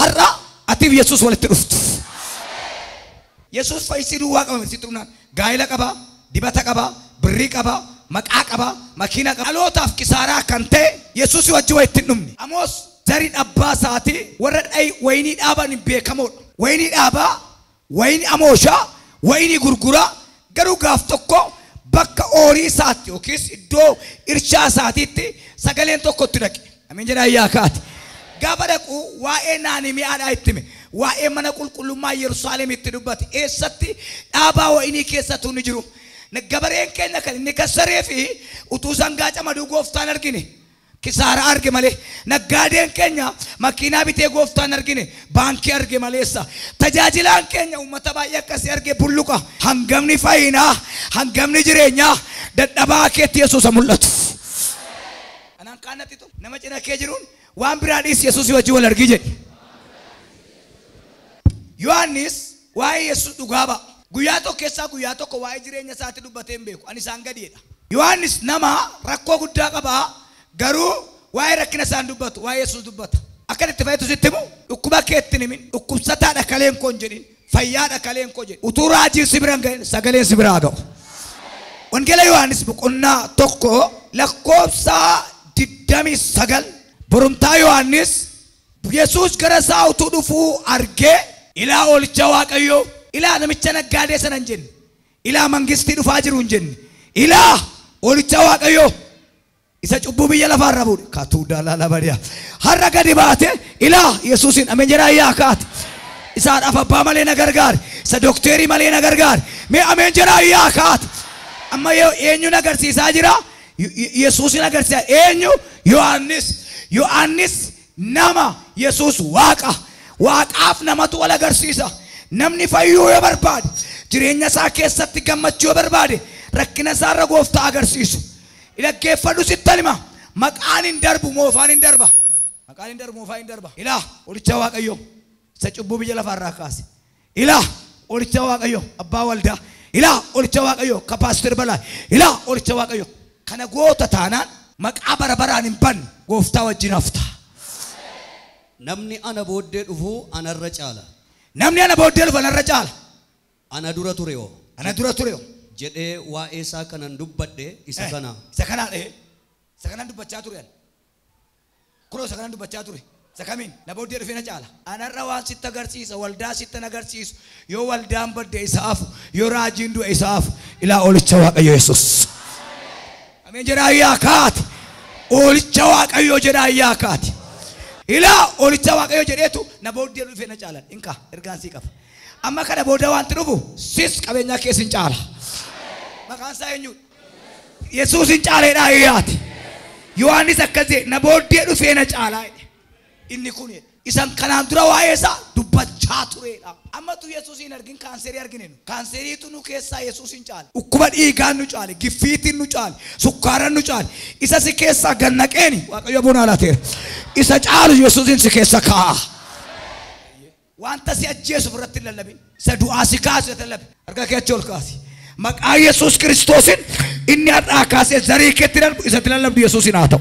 har'a atiif Yesuus walitti dhuftu. Yesuus fayyisii duwwaa qaba miti turuunaan gaa'ela qaba, dibata qaba, birrii qaba, maqaa qaba, makiina qaba. Dhalootaaf kisaaraa kan ta'e Yesuus wajji walitti hin dhumne. Amoos zariin abbaa isaatii warra waynii dhaaban hin beekamoodha. Waynii dhaabaa, waynii amooshaa, waynii gurguraa garuu gaaf tokko bakka oorii isaatti yookiis iddoo irshaa isaatiitti sagaleen tokko itti dhaqe. Amiin jedhaa yaakaati. Gaafa dhaqu waa'ee Naahimiyaadhaa itti hime. Waa'ee mana qulqullummaa Yerusaalemitti dubbate. Eessatti dhaabaa waynii keessattuu ni jiru. Gabareen keenya kan inni kassaree fi utuu sangaa camaduu gooftaan argine. Kisaara arge malee. Naggaadeen keenya makiinaa bitee gooftaan argine. Baankii arge maleessa. Tajaajilaan keenya uummata baay'ee akkasii arge bulluqa. Hangamni fayyinaa, hangamni jireenyaa dadhabaa keetti Yesuusa mul'atu. Anaan kaannattitu nama cina kee jiruun waan biraadhiis Yesuus wajji wal argii jedhe. Yohaannis waa'ee Yesuus dhugaa ba'a. Guyyaa tokko keessaa guyyaa tokko waa'ee jireenya isaatti dubbatee hin beeku. Ani isaan gadiidha. Yohaannis nama rakkoo guddaa qabaa. Garuu waa'ee rakkina isaan dubbatu, waa'ee Yesuus dubbata. Akka itti fayyadu sitti himu dhukkuba keetti himin, dhukkubsataadha kaleen koo hin jedhin, fayyaadha kaleen koo jedhin. Utuu raajiin si bira hin ga'in sagaleen si biraa ga'u. Wangeela Yohaannis boqonnaa tokko lakkoofsa 29 borumtaa Yohaannis Yesuus gara isaa utuu dhufuu argee ilaa oolcha Waaqayyoo, ilaa namicha naggaadee sana hin jenne, ilaa mangistii dhufaa jiru hin jenne, ilaa oolcha Waaqayyoo isa cubbuu biyya lafaarra buudhe katuu daalala badiyaa har'a gadi baate ilaa Yesuusin ameen jedhaa yaakaati. Isaadhaaf abbaa malee na gargaare, isa dookterii malee na gargaare, mee ameen jedhaa yaakaati. Amma eenyuun agarsiisaa jira? Yesuusin agarsiisaa. Eenyu? Yohaannis. Yohaannis nama Yesuus waaqa. Waaqaaf namatu wal agarsiisa. Namni fayyuu yoo barbaade, jireenya isaa keessatti gammachuu yoo barbaade, rakkina isaarra gooftaa agarsiisu. Ilaggeeffadhu sittan hima. Maqaan hin darbu moofaan hin darba. Maqaan hin darbu moofaan hin darba. Ilaa olicha Waaqayyoo isa cubbuu biyya lafaarraa kaase. Ilaa olicha Waaqayyoo abbaa waldaa. Ilaa olicha Waaqayyoo ka paaster balaa. Ilaa olicha Waaqayyoo kana goota taanaan maqaa bara baraan hin banne gooftaa wajjin hafta. Namni ana booddee dhufu anarra caala. Namni ana booddee dhufu anarra caala. Ana dura ture yoo. Ana dura ture yoo. Jedhee waa'ee isaa kanan dubbadhe isa kana. Isa kanaa dhahee. Isa kanan dubbachaa ture. Kuroo isa kanan dubbachaa ture. Isa kamiin na booddee dhufee na caala. Anarra waan sitti agarsiisa, waldaa sitti agarsiisu. Yoo waldaan badde isa hafu, yoo raajiin du'e isa hafu. Ilaa oolicha Waaqayyoo Yesuus. Ameen jedhaa yaakaati. Oolicha Waaqayyoo jedhaa yaakaati. Ilaa oolicha Waaqayyoo jedheetu na booddee dhufee na caala. Inka ergaan sii qaba. Amma kana booda wanti dhufu sis qabeenyaa keessin caala. Maqaan isaa eenyu? Yesuus hin caaleedhaa yaati. Yohaannis akkasii na booddee dhufee na caalaa. Inni kun isan kanaan dura waa'ee isaa dubbachaa tureedha. Amma tu Yesuus hin argin kaanserii argine nu. Kaanseriitu nu keessaa Yesuus hin caale. Dhukkuba dhiigaan nu caale, giffiitiin nu caale, sukkaaran nu caale. Isa si keessaa gannaqeeni Waaqayyo buna laateera. Isa caalu Yesuusin si keessa kaa'a. Wanta si ajjeesu irratti hin lallabin. Isa du'aa si kaasu irratti lallabin. Harka kee achi ol kaasi. Maqaa Yesuus Kiristoosin inni har'aa kaasee zarii keetti darbu isatti lallabdu Yesuusin haa ta'u.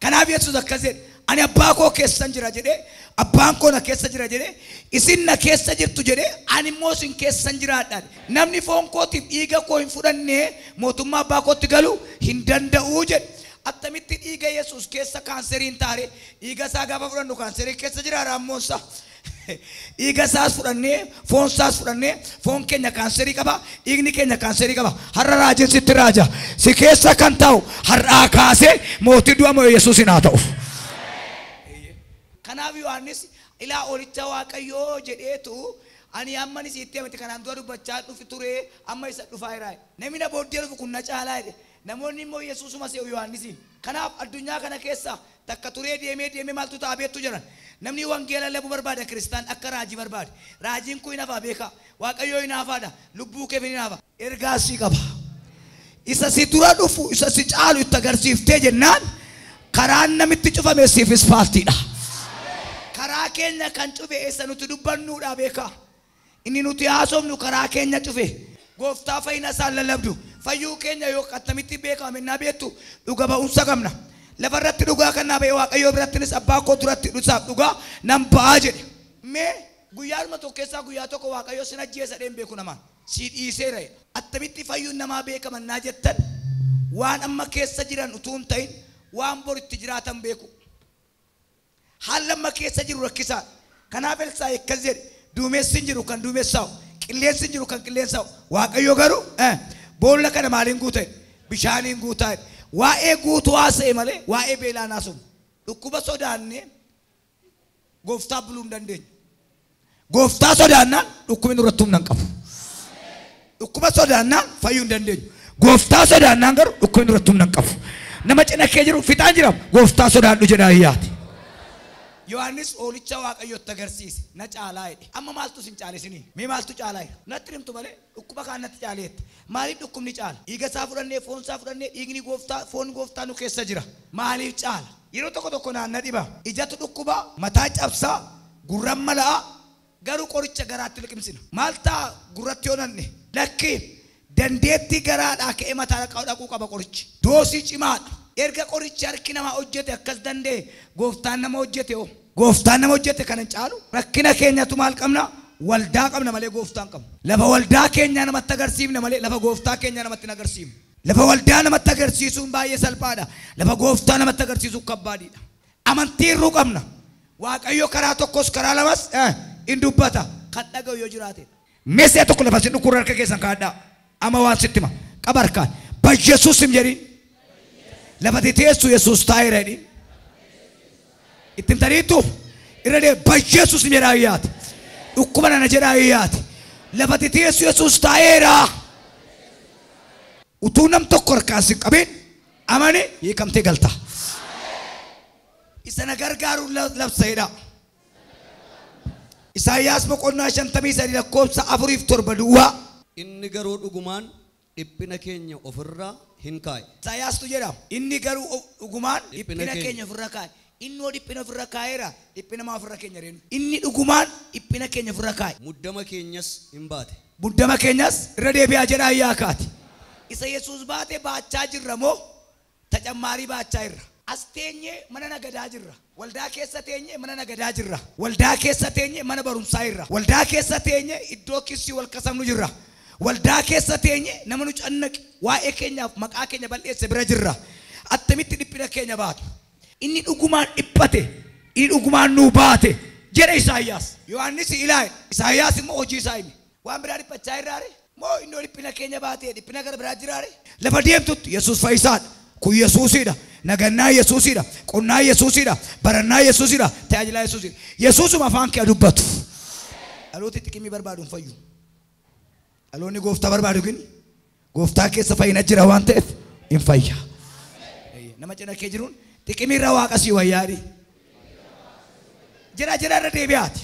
Kanaaf Yesuus akkas jedhe ani abbaa koo keessan jira jedhee abbaan koo na keessa jira jedhee isin na keessa jirtu jedhee ani immoo isin keessan jiraadhaan namni foon kootiif dhiiga koo hin fudhannee mootummaa abbaa kootti galuu hin danda'uu jedhe. Attamitti dhiiga Yesuus keessa kaanseriin taare dhiiga isaa gaafa fudhannu kaanserii keessa jira raammoonsa. Dhiiga isaas fudhannee foon isaas fudhannee foon keenya kaanserii qaba dhiigni keenya kaanserii qaba. Har'a raajiin sitti raaja si keessa kan ta'u har'aa kaasee mootii du'a moo Yesuusin haa ta'u. Kanaaf Yohaannis ilaa oolicha Waaqayyoo jedheetu ani amma sitti himte kanaan dura dubbachaa dhufi ture amma isa dhufaa jira. Namni na booddee dhufu kun na caalaa jedhe. Namoonni immoo Yesuusuma se'u Yohaannisiin. Kanaaf addunyaa kana keessa takka turee deemee maaltu ta'a beektu jiran. Namni wangeela lallabuu barbaada Kiristaan akka raajii barbaade. Raajiin kun hin hafaa beeka. Waaqayyoo hin hafaadha. Lubbuu kee hin hafa. Ergaa si qaba. Isa si dura dhufu isa si caalu itti agarsiiftee jennaan karaan namitti cufame siifis paartiidha. Karaa keenya kan cufe eessa nuti dubbannuudha beeka. Inni nuti haasofnu karaa keenya cufe. Gooftaa fayyina isaan lallabdu. Fayyuu keenya yoo attamitti beekame na beektu dhuga ba'umsa qabna. lafarratti dhugaa kan naabee waaqayyoo birattinis abbaa koo duratti dhusaaf dhugaa nan ba'aa jedhe. Mee guyyaadhuma tokko keessaa guyyaa tokko waaqayyoo sin ajjeesa dheen beeku namaan si dhiiseera. Attamitti fayyuun namaa beekamannaa jettan waan amma keessa jiran utuu hin ta'in waan boritti jiraatan beeku. Haala amma keessa jiru rakkisaa. Kanaaf Elsaa'i akkas jedhe duumessi hin jiru kan duumessaa'u qilleensi hin jiru kan qilleensaa'u waaqayyo garuu boolla kana maaliin guutaa bishaaniin guutaa. Waa'ee guutuu haasa'e malee waa'ee beelaa naasuun dhukkuba sodaannee gooftaa buluu hin dandeenyu. Gooftaa sodaannaan dhukkubni nurratti humna hin qabu. Dhukkuba sodaannaan fayyuu hin dandeenyu. Gooftaa sodaannaan garuu dhukkubni nurratti humna hin qabu. Nama cina kee jiru fixaan jira gooftaa sodaadhu jedhaa hiyyaati. Yohaannis oolicha waaqayyotti agarsiise na caalaa jedhe. Amma maaltu sin caalesinii? Mee maaltu caalaa jedhe? Natti himtu malee dhukkuba kaan natti caaleetti. Maaliif dhukkubni caala? Dhiiga isaa fudhannee foon isaa fudhannee dhiigni gooftaa foon gooftaa nu keessa jira. Maaliif caala? Yeroo tokko tokko naanna dhiba. Ijatu dhukkuba, mataa cabsaa, gurran malaa garuu qoricha garaatti liqimsina. Maal ta'a gurratti yoonanne? Lakki dandeettii garaadhaa ka'ee mataa dhaquu qaba qorichi. Doosii cimaadha. Erga qorichi harki nama hojjete akkas danda'e gooftaan nama hojjete oo. Gooftaan nama hojjete kana hin caalu. Rakkina keenyatu maal qabna? Waldaa qabna malee gooftaan qabna. Lafa waldaa keenya namatti agarsiifna malee lafa gooftaa keenya namatti hin agarsiifnu. Lafa waldaa namatti agarsiisuun baay'ee salphaadha. Lafa gooftaa namatti agarsiisuun kabbaadidha. Amantii irruu qabna. Waaqayyo karaa tokkos karaa lamas in dubbata. Kan dhaga'u yoo jiraate. Meeshaa tokko lafa sin dhukkura harka keessan kaadhaa. Ama waan sitti hima. Qaba harkaan. Yesuus hin jedhin. Lafa teessu Yesuus taa'eera jedhin. Ittiin tariitu irra deebi'ee Yesuus hin jedhaa hiyyaati. Dhukkuba nana jedhaa hiyyaati. Lafa teessu Yesuus taa'eera. Utuu nam tokko harkaan si qabin amani hiikamtee galta. Isa na gargaaruun labsaa'edha. Isaayyaas boqonnaa 53 lakkoofsa 4-7 duwwaa. Inni garuu dhugumaan dhiphina keenya ofirraa hin kaaye. Isaayyaastu jedha. Inni garuu dhugumaan dhiphina keenya ofirra kaaye. Inni dhiphina ofirra kaayeera. Dhiphina maa ofirra keenya reenu. Inni dhugumaan dhiphina keenya ofirra kaaye. Muddama keenyas hin baate. Muddama keenyas irra deebi'aa jedhaa hiyyaakaati. Isa Yesuus baate baachaa jirra moo tacammaarii baachaa irra. As teenyee mana nagadaa jirra. Waldaa keessa teenyee mana nagadaa jirra. Waldaa keessa teenyee mana barumsaa irra. Waldaa keessa teenyee iddoo kissii wal qasamnu jirra. Waldaa keessa teenyee nama nu cannaqe waa'ee keenyaaf maqaa keenya bal'eesse bira jirra. Attamitti dhiphina keenya baatu. Inni dhugumaan dhiphate. Inni dhugumaan nuu baate. Jedhe Isaayyaas. Yohaannis ilaa'e. Isaayyaas immoo hojii isaa hime. Waan biraa dhiphachaa irraare. Moo inni dhiphina keenya baate dhiphina gara biraa jiraare. Lafa deemtutti Yesuus fayyisaadha. Kun Yesuusidha. Nagannaa Yesuusidha. Qonnaa Yesuusidha. Barannaa Yesuusidha. Tajaajilaa Yesuusidha. Yesuusuma afaan kee dubbatu. Dhalooti xiqqimii barbaadu hin fayyu. Dhaloonni gooftaa barbaadu gini gooftaa keessa fayyina jira waan ta'eef hin fayya. Nama cina kee jiruun xiqqimii irra waaqa sii wayyaadhi. Jira irra deebi'aati.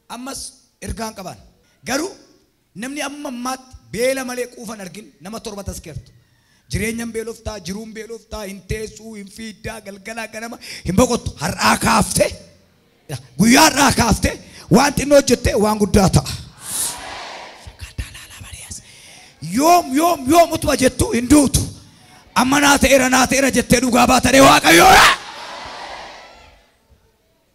Ammas ergaan qaban. Garuu namni amma ammaatti beela malee quufan argin nama 7 taskertu. Jireenyaan beeloftaa, jiruun beeloftaa, hin teessuu, hin fiiddaa, galgalaa ganama hin boqottu. Har'aa kaafte, guyyaa har'aa kaafte waan xinnoo hojjette waan guddaa ta'a. Yoom utuma jettu hin duutu. Amma naa ta'eera jettee dhugaa baatanii waaqayyoodha.